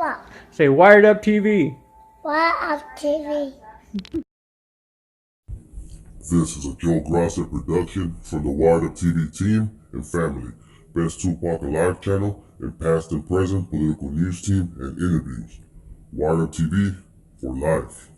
What? Say Wired Up TV. What of TV? This is a Joe Grasser production from the Wired Up TV team and family, Best Tupac Alive channel, and past and present political news team and interviews. Wired Up TV for life.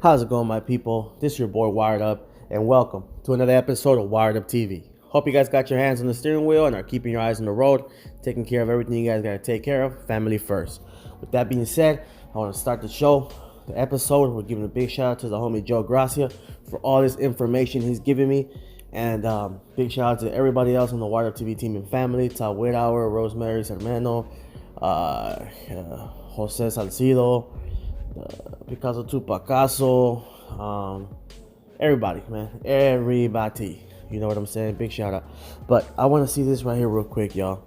How's it going, my people? This is your boy Wired Up, and welcome to another episode of Wired Up TV. Hope you guys got your hands on the steering wheel and are keeping your eyes on the road, taking care of everything you guys got to take care of, family first. With that being said, I want to start the show, the episode. We're giving a big shout out to the homie Joe Gracia for all this information he's giving me, and big shout out to everybody else on the Wired Up TV team and family, Todd Whithour, Rosemary Sermano, Jose Salcido, Picasso Tupacaso, everybody, man, everybody, you know what I'm saying? Big shout out. But I want to see this right here real quick, y'all.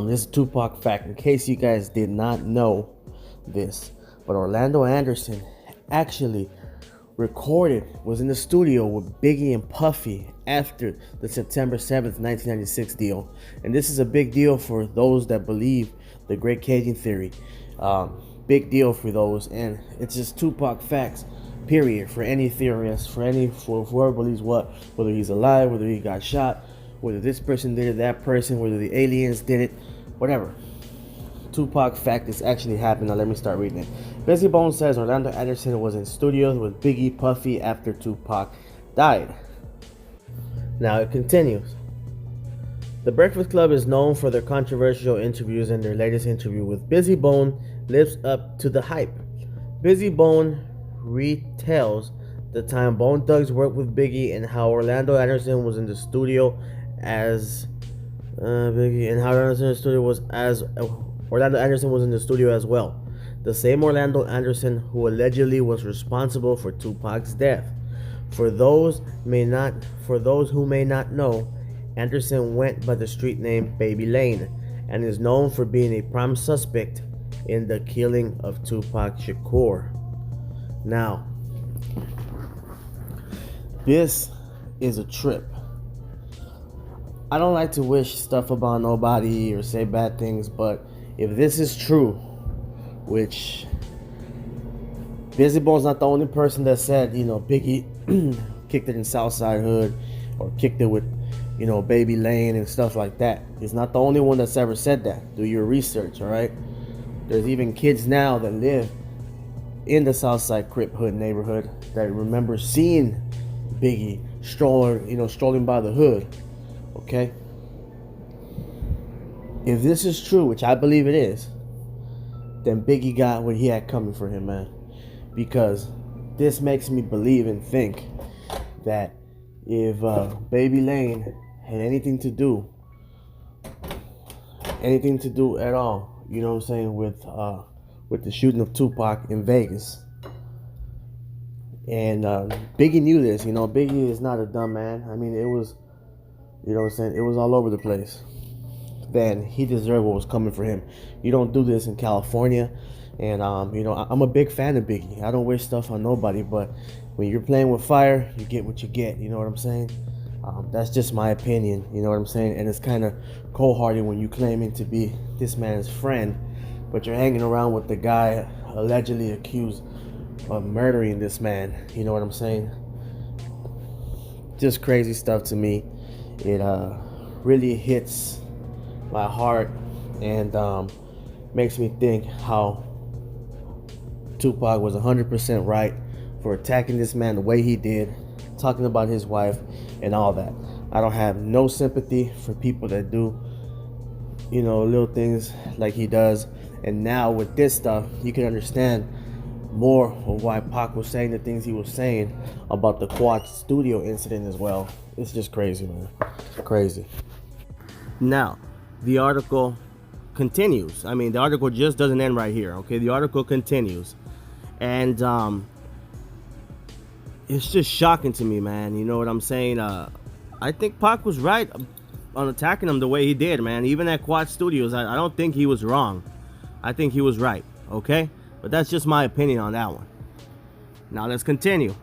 This is Tupac fact, in case you guys did not know this, but Orlando Anderson actually was in the studio with Biggie and Puffy after the September 7th, 1996 deal. And this is a big deal for those that believe the Great Cajun Theory. Big deal for those, and it's just Tupac facts, period, for any theorist, for whoever believes what, whether he's alive, whether he got shot, whether this person did it, that person, whether the aliens did it, whatever. Tupac fact is actually happened. Now let me start reading it. Bizzy Bone says Orlando Anderson was in studios with Biggie, Puffy after Tupac died. Now it continues. The Breakfast Club is known for their controversial interviews, and their latest interview with Bizzy Bone lives up to the hype. Bizzy Bone retells the time Bone Thugs worked with Biggie and how Orlando Anderson was in the studio as Orlando Anderson was in the studio as well. The same Orlando Anderson who allegedly was responsible for Tupac's death. For those who may not know, Anderson went by the street name Baby Lane and is known for being a prime suspect in the killing of Tupac Shakur. Now, this is a trip. I don't like to wish stuff about nobody or say bad things, but if this is true, which Bizzy Bone's not the only person that said, Biggie kicked it in Southside Hood or kicked it with, Baby Lane and stuff like that. He's not the only one that's ever said that. Do your research, all right? There's even kids now that live in the Southside Crip Hood neighborhood that remember seeing Biggie strolling by the hood. Okay? If this is true, which I believe it is, then Biggie got what he had coming for him, man. Because this makes me believe and think that if Baby Lane had anything to do at all, you know what I'm saying, with the shooting of Tupac in Vegas. And Biggie knew this, Biggie is not a dumb man. I mean, it was, it was all over the place. Then he deserved what was coming for him. You don't do this in California. And, I'm a big fan of Biggie. I don't wish stuff on nobody, but when you're playing with fire, you get what you get, you know what I'm saying? That's just my opinion, you know what I'm saying? And it's kind of cold-hearted when you claiming to be this man's friend, but you're hanging around with the guy allegedly accused of murdering this man, you know what I'm saying? Just crazy stuff to me. It really hits my heart and makes me think how Tupac was 100% right for attacking this man the way he did, talking about his wife and all that. I don't have no sympathy for people that do, little things like he does. And now with this stuff, you can understand more of why Pac was saying the things he was saying about the Quad Studio incident as well. It's just crazy, man. Crazy. Now, the article continues. I mean, the article just doesn't end right here, okay? The article continues. And it's just shocking to me, man. You know what I'm saying? I think Pac was right on attacking him the way he did, man. Even at Quad Studios, I don't think he was wrong. I think he was right, okay? But that's just my opinion on that one. Now let's continue.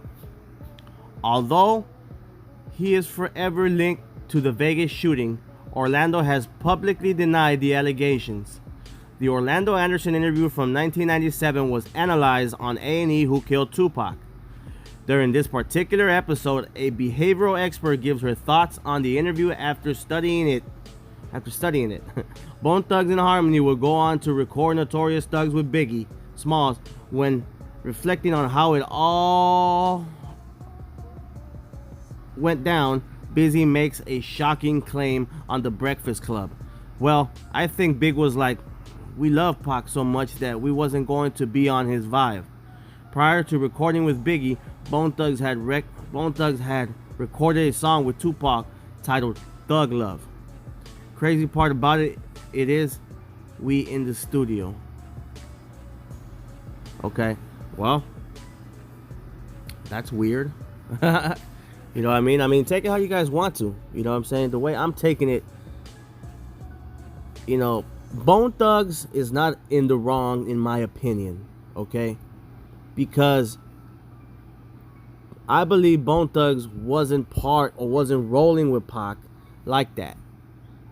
Although he is forever linked to the Vegas shooting, Orlando has publicly denied the allegations. The Orlando Anderson interview from 1997 was analyzed on A&E Who Killed Tupac. During this particular episode, a behavioral expert gives her thoughts on the interview after studying it. Bone Thugs and Harmony would go on to record Notorious Thugs with Biggie Smalls. When reflecting on how it all went down, Bizzy makes a shocking claim on The Breakfast Club. Well, I think Big was like, we love Pac so much that we wasn't going to be on his vibe. Prior to recording with Biggie, Bone Thugs had recorded a song with Tupac titled Thug Love. Crazy part about it is we in the studio. Okay, well, that's weird. You know what I mean? I mean, take it how you guys want to. You know what I'm saying? The way I'm taking it, you know, Bone Thugs is not in the wrong, in my opinion. Okay? Because I believe Bone Thugs wasn't part or wasn't rolling with Pac like that.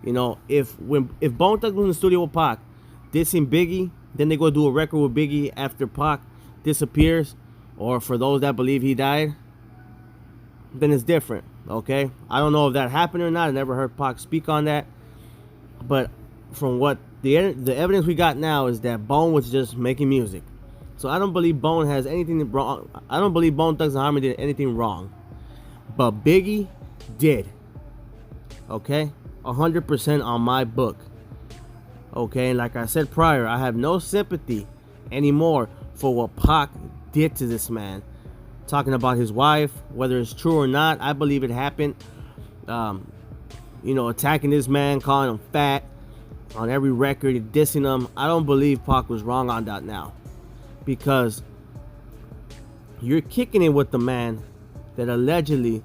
You know, if Bone Thugs was in the studio with Pac, dissing Biggie, then they go do a record with Biggie after Pac disappears, or for those that believe he died, then it's different, okay? I don't know if that happened or not. I never heard Pac speak on that. But from what the evidence we got now is that Bone was just making music. So I don't believe Bone has anything wrong. I don't believe Bone Thugs and Harmony did anything wrong. But Biggie did. Okay? 100% on my book. Okay? And like I said prior, I have no sympathy anymore for what Pac did to this man. Talking about his wife, whether it's true or not, I believe it happened. You know, attacking this man, calling him fat on every record, dissing him. I don't believe Pac was wrong on that now, because you're kicking it with the man that allegedly,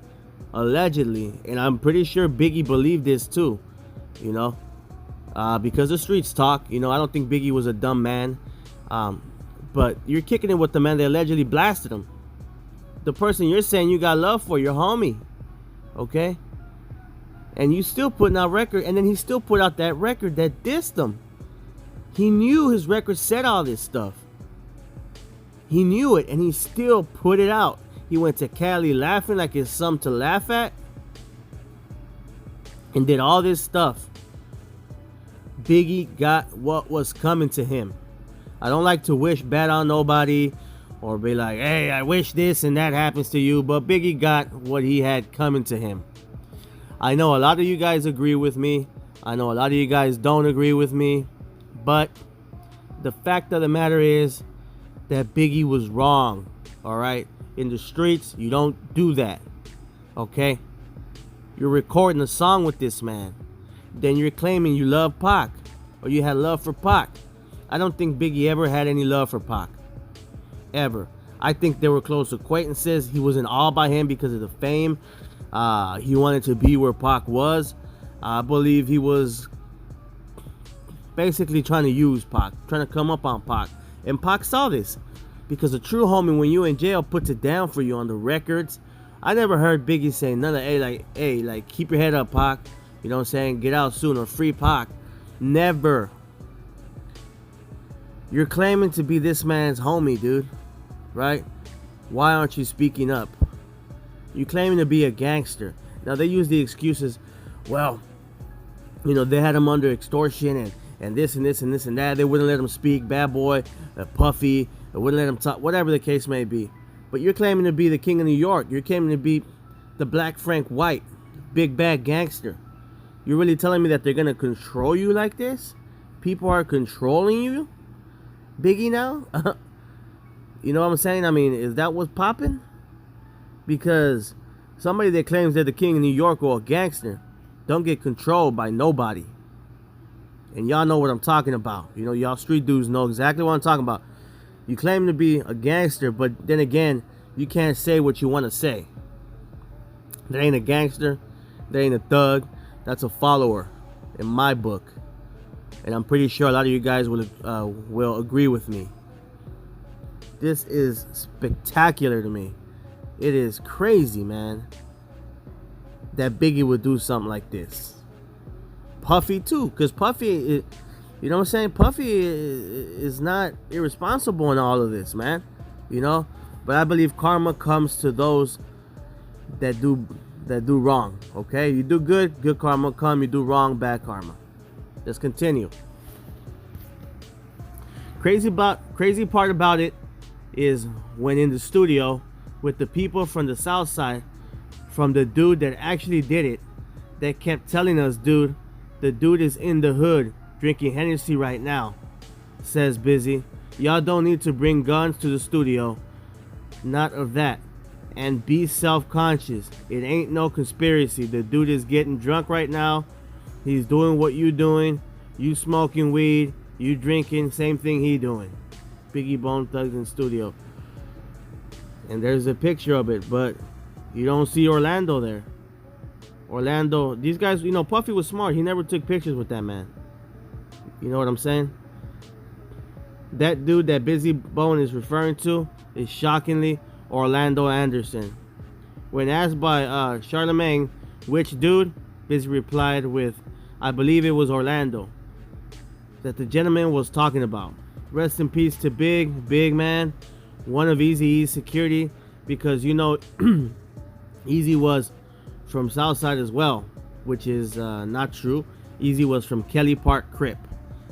and I'm pretty sure Biggie believed this too, you know, because the streets talk. You know, I don't think Biggie was a dumb man, but you're kicking it with the man that allegedly blasted him. The person you're saying you got love for, your homie, okay? And you still putting out record, and then he still put out that record that dissed him. He knew his record said all this stuff. He knew it, and he still put it out. He went to Cali laughing like it's something to laugh at, and did all this stuff. Biggie got what was coming to him. I don't like to wish bad on nobody, or be like, hey, I wish this and that happens to you. But Biggie got what he had coming to him. I know a lot of you guys agree with me. I know a lot of you guys don't agree with me. But the fact of the matter is that Biggie was wrong. Alright? In the streets, you don't do that. Okay? You're recording a song with this man. Then you're claiming you love Pac, or you had love for Pac. I don't think Biggie ever had any love for Pac. Ever. I think they were close acquaintances. He was in awe by him because of the fame. He wanted to be where Pac was. I believe he was basically trying to use Pac, trying to come up on Pac. And Pac saw this, because a true homie, when you in jail, puts it down for you on the records. I never heard Biggie say none of, hey, keep your head up, Pac. You know what I'm saying? Get out soon, or free Pac. Never. You're claiming to be this man's homie, dude. Right? Why aren't you speaking up? You claiming to be a gangster. Now they use the excuses, well, you know, they had him under extortion and this and this and this and that. They wouldn't let him speak. Bad Boy, Puffy, they wouldn't let him talk. Whatever the case may be. But you're claiming to be the king of New York. You're claiming to be the Black Frank White, big bad gangster. You're really telling me that they're gonna control you like this? People are controlling you, Biggie, now? You know what I'm saying? I mean, is that what's popping? Because somebody that claims they're the king of New York or a gangster don't get controlled by nobody. And y'all know what I'm talking about. You know, y'all street dudes know exactly what I'm talking about. You claim to be a gangster, but then again, you can't say what you want to say. That ain't a gangster. That ain't a thug. That's a follower in my book. And I'm pretty sure a lot of you guys will agree with me. This is spectacular to me. It is crazy, man. that Biggie would do something like this. Puffy too, because Puffy, you know what I'm saying? Puffy is not irresponsible in all of this, man. You know, but I believe karma comes to those that do wrong. Okay, you do good, good karma come. You do wrong, bad karma. Let's continue. Crazy part about it is when in the studio with the people from the South Side, from the dude that actually did it, that kept telling us, dude, the dude is in the hood drinking Hennessy right now, says Bizzy. Y'all don't need to bring guns to the studio. Not of that. And be self-conscious. It ain't no conspiracy. The dude is getting drunk right now. He's doing what you doing. You smoking weed. You drinking. Same thing he doing. Biggie Bone Thugs in studio. And there's a picture of it, but you don't see Orlando there. Orlando, these guys, you know, Puffy was smart. He never took pictures with that man. You know what I'm saying? That dude that Bizzy Bone is referring to is shockingly Orlando Anderson. When asked by Charlemagne which dude, Bizzy replied with, I believe it was Orlando that the gentleman was talking about. Rest in peace to Big man, one of Eazy-E's security, because you know Eazy was from Southside as well, which is not true. Eazy was from Kelly Park Crip,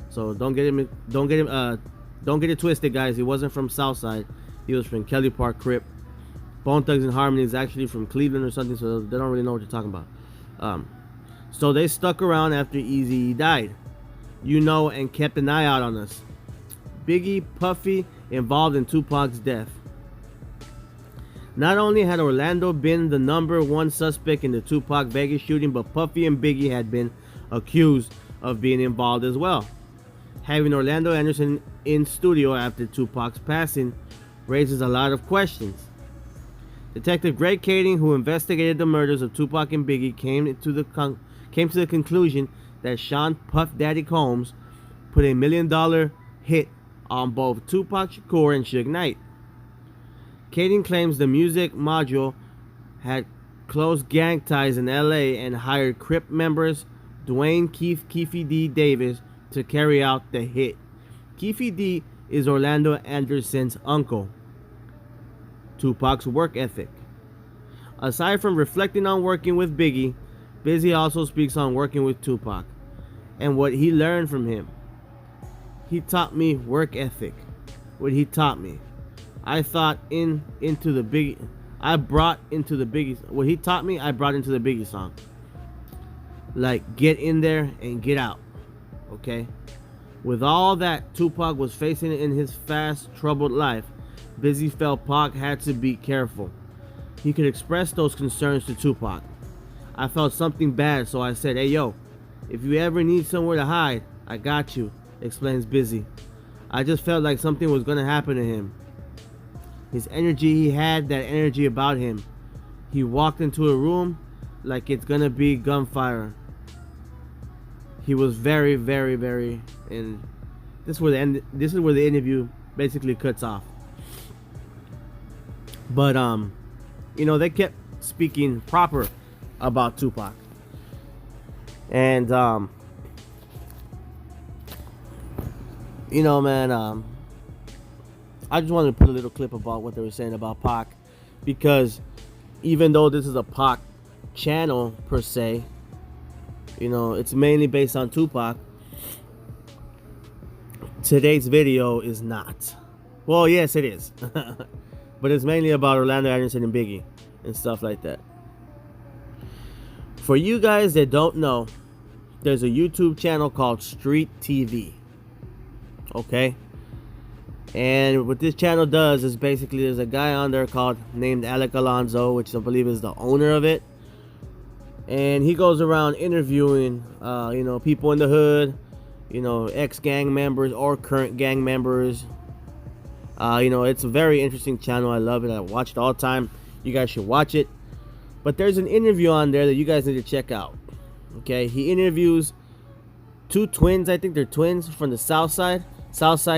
so don't get it twisted, guys. He wasn't from Southside. He was from Kelly Park Crip. Bone Thugs and Harmony is actually from Cleveland or something, so they don't really know what you're talking about. So they stuck around after Eazy died, you know, and kept an eye out on us. Biggie, Puffy involved in Tupac's death. Not only had Orlando been the number one suspect in the Tupac Vegas shooting, but Puffy and Biggie had been accused of being involved as well. Having Orlando Anderson in studio after Tupac's passing raises a lot of questions. Detective Greg Kading, who investigated the murders of Tupac and Biggie, came to the conclusion that Sean Puff Daddy Combs put $1 million hit on both Tupac Shakur and Suge Knight. Kading claims the music module had close gang ties in LA and hired Crip members Dwayne Keefy D. Davis to carry out the hit. Keefy D is Orlando Anderson's uncle. Tupac's work ethic. Aside from reflecting on working with Biggie, Bizzy also speaks on working with Tupac and what he learned from him. He taught me work ethic. What he taught me, I brought into the Biggie. What he taught me, I brought into the Biggie song. Like, get in there and get out. Okay? With all that Tupac was facing in his fast, troubled life, Bizzy felt Pac had to be careful. He could express those concerns to Tupac. I felt something bad, so I said, hey yo, if you ever need somewhere to hide, I got you, explains Bizzy. I just felt like something was gonna happen to him. His energy, he had that energy about him. He walked into a room like it's gonna be gunfire. He was very, very, very, and this is where the interview basically cuts off. But you know, they kept speaking proper about Tupac. And you know, man, I just wanted to put a little clip about what they were saying about Pac, because even though this is a Pac channel per se, you know, it's mainly based on Tupac. Today's video is not. Well, yes, it is. But it's mainly about Orlando Anderson and Biggie and stuff like that. For you guys that don't know, there's a YouTube channel called Street TV. Okay? And what this channel does is basically there's a guy on there named Alec Alonso, which I believe is the owner of it. And he goes around interviewing, you know, people in the hood, you know, ex-gang members or current gang members. You know, it's a very interesting channel. I love it. I watch it all the time. You guys should watch it. But there's an interview on there that you guys need to check out. Okay, he interviews two twins. I think they're twins from the Southside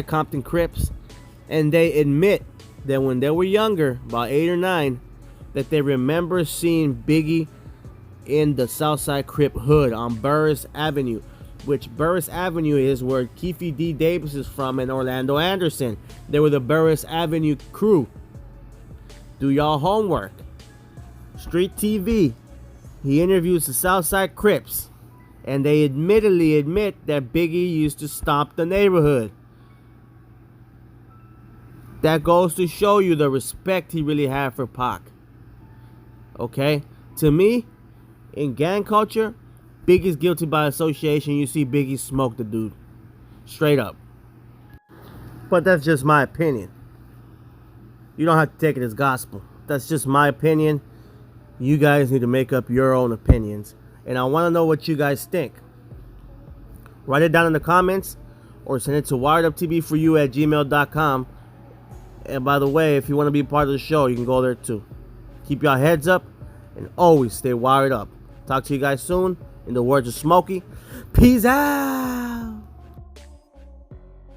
Compton Crips. And they admit that when they were younger, about 8 or 9, that they remember seeing Biggie in the Southside Crip hood on Burris Avenue, which Burris Avenue is where Keefe D. Davis is from and Orlando Anderson. They were the Burris Avenue crew. Do y'all homework. Street TV. He interviews the Southside Crips, and they admittedly admit that Biggie used to stomp the neighborhood. That goes to show you the respect he really had for Pac. Okay? To me, in gang culture, Biggie's guilty by association. You see Biggie smoke the dude. Straight up. But that's just my opinion. You don't have to take it as gospel. That's just my opinion. You guys need to make up your own opinions. And I want to know what you guys think. Write it down in the comments or send it to wireduptv4you@gmail.com. And by the way, if you want to be part of the show, you can go there too. Keep your heads up and always stay wired up. Talk to you guys soon. In the words of Smokey, peace out.